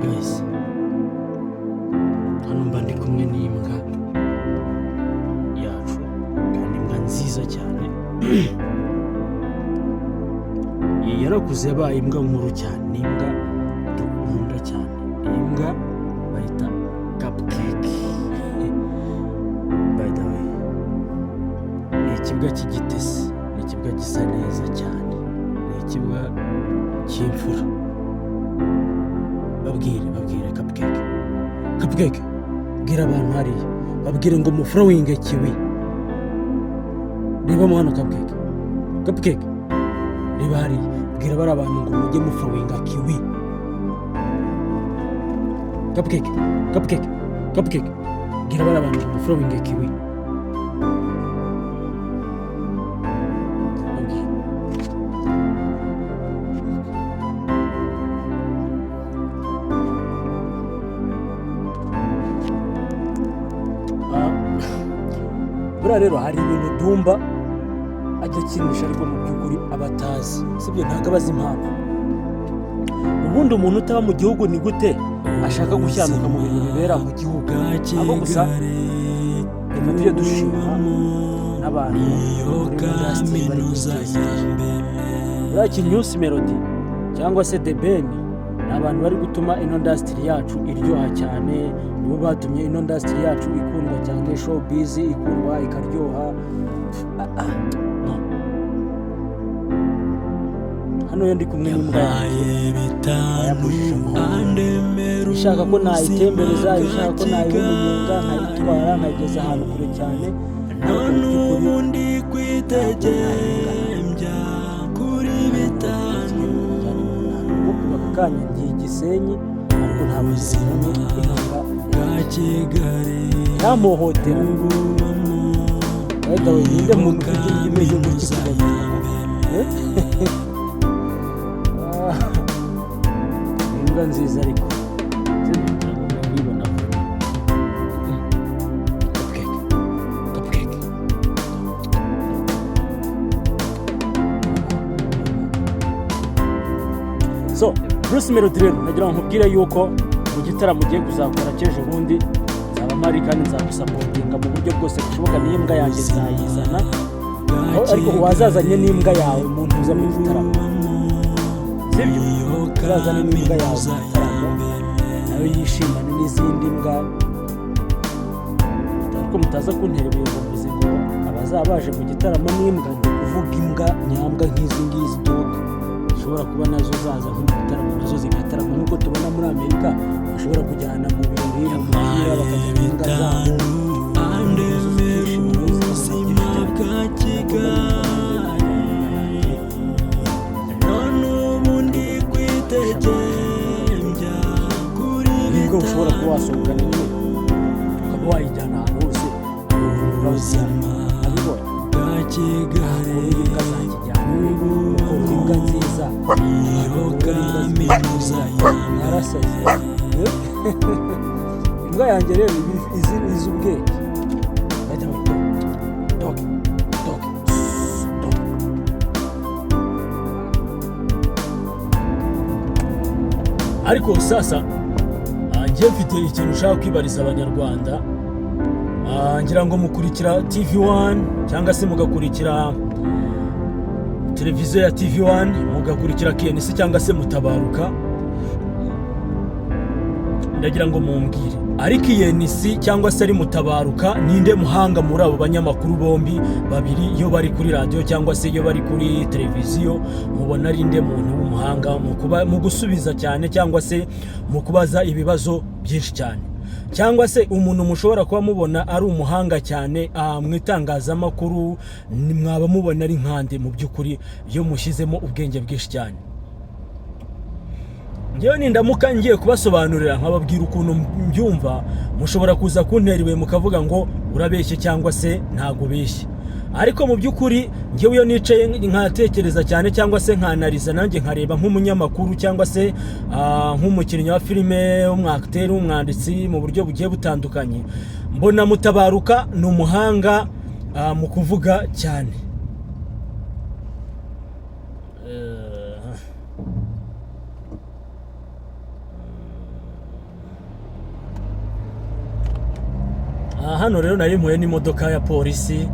guys, hano mba ndi kumwe n'imbwa yacu kandi imbwa nziza cyane. Yarakuze yabaye imbwa nkuru cyane, ni imbwa dukunda cyane. Iyi mbwa bayita Cupcake. By the way, ni ikibwa cy'igitesi, ni ikibwa gisa neza cyane, ni ikibwa cy'imfura. Babwire Cupcake, bwira abantu hariya, babwire ngo mufurowinge kiwi. Reba mwana Cupcake, reba hariya, bwira bari abantu ngo mujye mufurowinga kiwi. Cupcake, bwira bari abantu ngo mufurowinge kiwi. Buriya rero hari ibintu Dumba ajya akinisha ariko mu by'ukuri aba atazi, sibyo? Ntabwo abazi impamvu. Ubundi umuntu utaba mu gihugu ni gute ashaka gushyanuka mu bintu bibera mu gihugu? Abo gusa reka tujye dushima n'abantu muri industry bari guteza imbere. News Melody cyangwa se The Ben ni abantu bari gutuma ino industry yacu iryoha cyane, nibo batumye ino industry yacu ikundwa cyane, showbiz ikundwa ikaryoha. Hano yo ndi kumwe n'imbwa ishaka ko nayitembereza, ishaka ko nayiha umunyenga, nkayitwara nkayigeza ahantu kure cyane. Ubundi kwitegembya kuri bitanu kanya ngiye Gisenyi, ariko ntabwo zizamo inka ya Kigali yamuhotera. Wenda we ninde muntu ufite imeze gutya imbwa nziza ariko so Bruce Melody rero nagira ngo nkubwire yuko mu gitaramo ugiye kuzakora cy'ejo bundi nzaba mpari kandi nzagusapotinga mu buryo bwose bushoboka. N'imbwa yanjye nzayizana, ariko wazazanye n'imbwa yawe umuntu uza mu gitaramo, sibyo? Uzazane n'imbwa yawe mu gitaramo nawe yishimane n'izindi mbwa, ariko mutaza kuntera ubuyobozi ngo abazaba baje mu gitaramo n'imbwa, ndi kuvuga imbwa nyambwa nk'izi ngizi dog ushobora kuba nazo zaza nk'igitaramo nazo zigatarama nk'uko tubona muri Amerika bashobora kujyana mu birori mu muhira bakajyana imbwa zabo. Nibwo ushobora kuba wasohokana nyine ukaba wayijyana ahantu hose ukawuzana abibona imbwa zakijyana imbwa nziza yarasaze. Imbwa yanjye rero izi ubwenge. Ariko sasa njye mfite ikintu ushaka kwibariza abanyarwanda. Ngira ngo mukurikira TV1 cyangwa se mugakurikira televiziyo ya TV1, mugakurikira KNC cyangwa se Mutabaruka. Ndagira ngo mumbwire, ari KNC cyangwa se ari Mutabaruka, ninde muhanga muri abo banyamakuru bombi babiri? Iyo bari kuri radio cyangwa se iyo bari kuri televiziyo, mubona ari nde muntu w'umuhanga mu gusubiza cyane cyangwa se mu kubaza ibibazo byinshi cyane? Cyangwa se umuntu mushobora kuba mubona ari umuhanga cyane mu itangazamakuru, mwaba mubona ari nkande mu by'ukuri iyo mushyizemo ubwenge bwinshi cyane? Ngewe nindamuka ngiye kubasobanurira nkababwira ukuntu mbyumva, mushobora kuza kuntera ibuye mukavuga ngo urabeshye cyangwa se ntago ubeshye. Ariko mu by'ukuri ngewe iyo nicaye nkatekereza cyane cyangwa se nkanariza nanjye nkareba nk'umunyamakuru cyangwa se nk'umukinnyi wa filime, umwacteur, umwanditsi mu buryo bugiye butandukanye, mbona Mutabaruka ni umuhanga mu kuvuga cyane. hano rero nari mpuye n'imodoka ya polisi,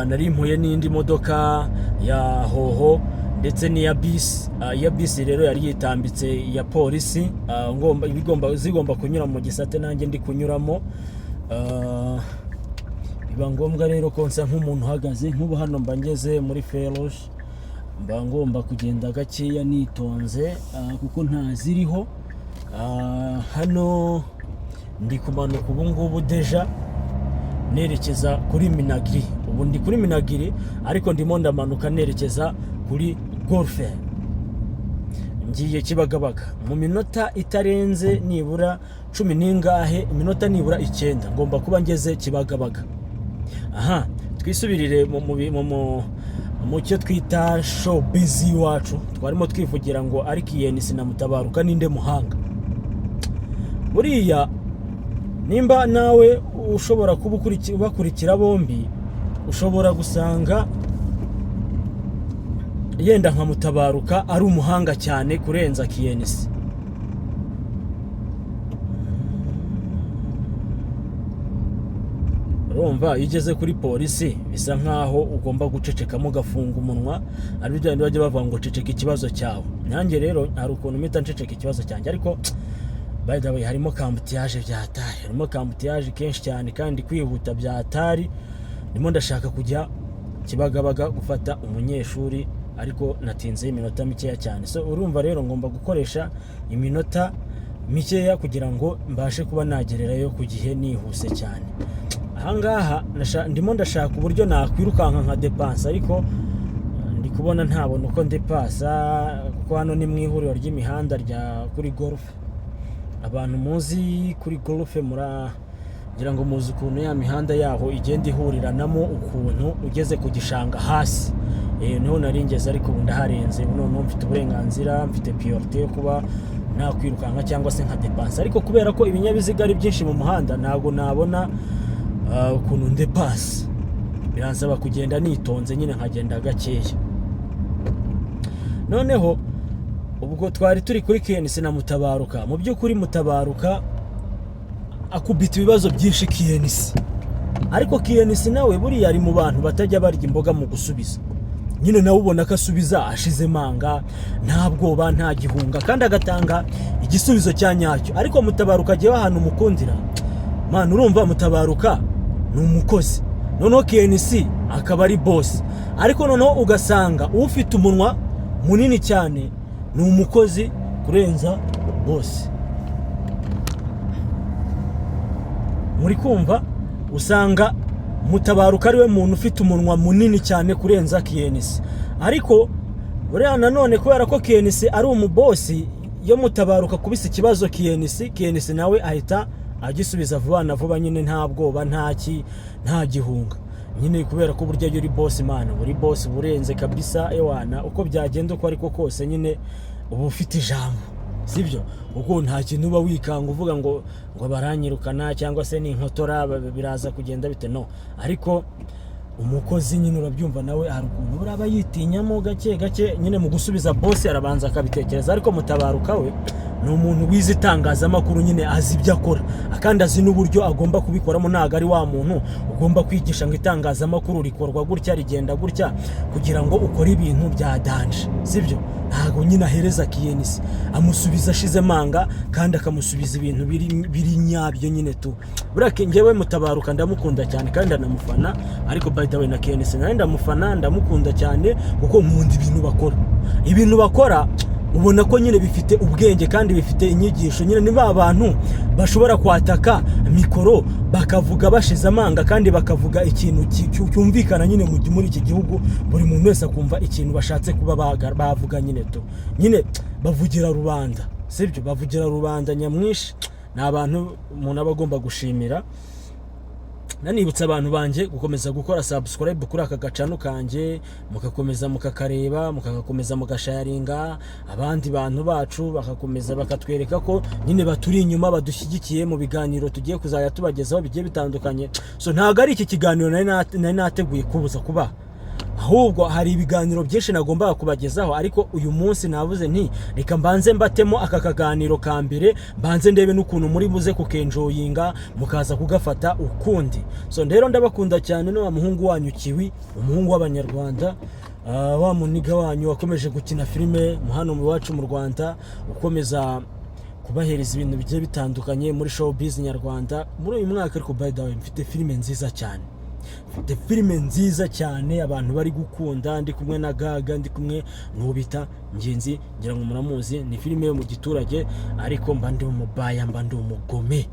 nari mpuye n'indi modoka ya hoho ndetse n'iya bisi. Iya bisi rero yari yitambitse ya polisi, zigomba kunyura mu gisate nanjye ndi kunyuramo. Biba ngombwa rero ko nsa nk'umuntu uhagaze, nk'ubu hano mba ngeze muri Feroge, mba ngomba kugenda gakeya nitonze kuko ntaziriho. Hano ndi kumanuka ubu ngubu deja nerekeza kuri Minagri. Ubu ndi kuri Minagri ariko ndimo ndamanuka nerekeza kuri Golfe. Ngiye Kibagabaga mu minota itarenze nibura 10 n'ingahe, iminota nibura 9 ngomba kuba ngeze Kibagabaga. Aha, twisubirire mu cyo twita showbiz iwacu. Twarimo twivugira ngo ari KNC na Mutabaruka ninde muhanga. Buriya nimba nawe ushobora kubakurikira bombi, ushobora gusanga yenda nka Mutabaruka ari umuhanga cyane kurenza KNC. Urumva igeze kuri polisi bisa nkaho ugomba gucecekamo gafunga umunwa, ari byo bajye bavuga ngo ceceka ikibazo cyawe. Nanjye rero hari ukuntu mpita nceceka ikibazo cyanjye, ariko by the way harimo kambutiyaje bya hatari, harimo kambutiyaje kenshi cyane kandi kwihuta bya hatari. Ndimo ndashaka kujya Kibagabaga gufata umunyeshuri ariko natinze iminota mikeya cyane. So urumva rero ngomba gukoresha iminota mikeya kugira ngo mbashe kuba nagererayo ku gihe nihuse cyane. Ahangaha ndimo ndashaka uburyo nakwirukanka nka depanse, ariko ndi kubona ntabona uko ndepasa kuko hano ni mu ihuriro ry'imihanda rya kuri Golfe. Abantu muzi kuri Golfe ngira ngo muzi ukuntu ya mihanda yaho igenda ihuriranamo ukuntu ugeze ku gishanga hasi. Niho naringeze, ariko ubu ndaharenze. None mfite uburenganzira, mfite priorite yo kuba nakwirukanka cyangwa se nka depanse, ariko kubera ko ibinyabiziga ari byinshi mu muhanda ntabwo nabona ukuntu ndepasa. Biransaba kugenda nitonze nyine nkagenda gakeya. Noneho ubwo twari turi kuri KNC na Mutabaruka. Mu by'ukuri Mutabaruka akubita ibibazo byinshi KNC, ariko KNC nawe buriya ari mu bantu batajya barya imboga mu gusubiza. Nyine nawe ubona ko asubiza ashize manga, nta bwoba, nta gihunga, kandi agatanga igisubizo cya nyacyo. Ariko Mutabaruka agiye ahantu mukundira, man, urumva Mutabaruka ni umukozi, noneho KNC akaba ari boss, ariko noneho ugasanga ufite umunwa munini cyane ni umukozi kurenza boss. Muri kumva, usanga Mutabaruka ariwe muntu ufite umunwa munini cyane kurenza KNC. Ariko buriya nanone kubera ko KNC ari umubosi, yo Mutabaruka kubisa ikibazo KNC nawe ahita agisubiza vuba na vuba, nyine nta bwoba, nta gihunga. Nyine kubera ko burya yuri boss man, buri boss burenze kabisa ewana. Uko byagenda uko ariko kose nyine ubu ufite ijambo, sibyo? Uko nta kintu uba wikanga uvuga ngo baranyirukana cyangwa se ni inkotora biraza kugenda bite, no. Ariko umukozi nyine urabyumva nawe hari ukuntu buraba yitinyamo gake nyine mu gusubiza boss arabanza akabitekereza. Ariko Mutabaruka we ni umuntu wize itangazamakuru, nyine azi ibyo akora kandi azi n'uburyo agomba kubikoramo. Ntago ari wa muntu ugomba kwigisha ngo itangazamakuru rikorwa gutya rigenda gutya kugira ngo ukore ibintu bya danje, sibyo? Ntago nyine ahereza KNC amusubiza ashize manga kandi akamusubiza ibintu biri nyabyo nyine tu. Burake ngewe Mutabaruka ndamukunda cyane kandi ndanamufana, ariko by the way na KNC nawe ndamufana, ndamukunda cyane kuko nkunda ibintu bakora ubona ko nyine bifite ubwenge kandi bifite inyigisho. Nyine ni ba bantu bashobora kwataka mikoro bakavuga bashize amanga kandi bakavuga ikintu cyumvikana nyine muri iki gihugu. Buri muntu wese akumva ikintu bashatse kuba bavuga nyine tu. Nyine bavugira rubanda, sibyo? Bavugira rubanda nyamwinshi. Ni abantu umuntu aba agomba gushimira. Nanibutsa abantu banje gukomeza gukora subscribe kuri aka gacano kanje, mukakomeza mukakareba, mukakomeza mugasharinga, abandi bantu bacu bakakomeza bakatwereka ko nyine baturi inyuma badushyigikiye mu biganiro tugiye kuzaya tubagezaho bigiye bitandukanye. So ntago ari iki kiganiro nari nateguye kubuza kuba, ahubwo hari ibiganiro byinshi nagombaga kubagezaho, ariko uyu munsi navuze nti reka mbanze mbatemo aka kaganiro ka mbere, mbanze ndebe n'ukuntu muri buze kukenjoyinga mukaza kugafata ukundi. So rero ndabakunda cyane, no muhungu wanyu Kiwi, umuhungu w'abanyarwanda, wa muniga wanyu wakomeje gukina filime hano mu wacu mu Rwanda, ukomeza kubahereza ibintu bigiye bitandukanye muri showbiz nyarwanda muri uyu mwaka. Ariko by the way, mfite filime nziza cyane, mfite filime nziza cyane abantu bari gukunda. Ndi kumwe na Gaga, ndi kumwe n'ubita Ngenzi, ngira ngo muramuzi, ni filime yo mu giturage, ariko mba ndi umubaya, mba ndi umugome.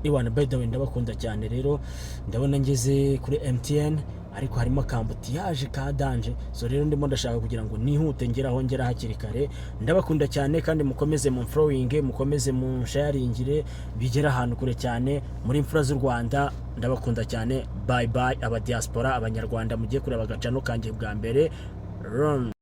Iwana by the way, ndabakunda cyane. Rero ndabona ngeze kuri MTN, ariko harimo kambutiyaje ka danje, so rero ndimo ndashaka kugira ngo nihute ngera hakiri kare. Ndabakunda cyane, kandi mukomeze mu following, mukomeze mu sharingire, bigera ahantu kure cyane muri imfura z'u Rwanda. Ndabakunda cyane, bye bye aba diaspora, abanyarwanda mugiye kureba agacano kanjye bwa mbere.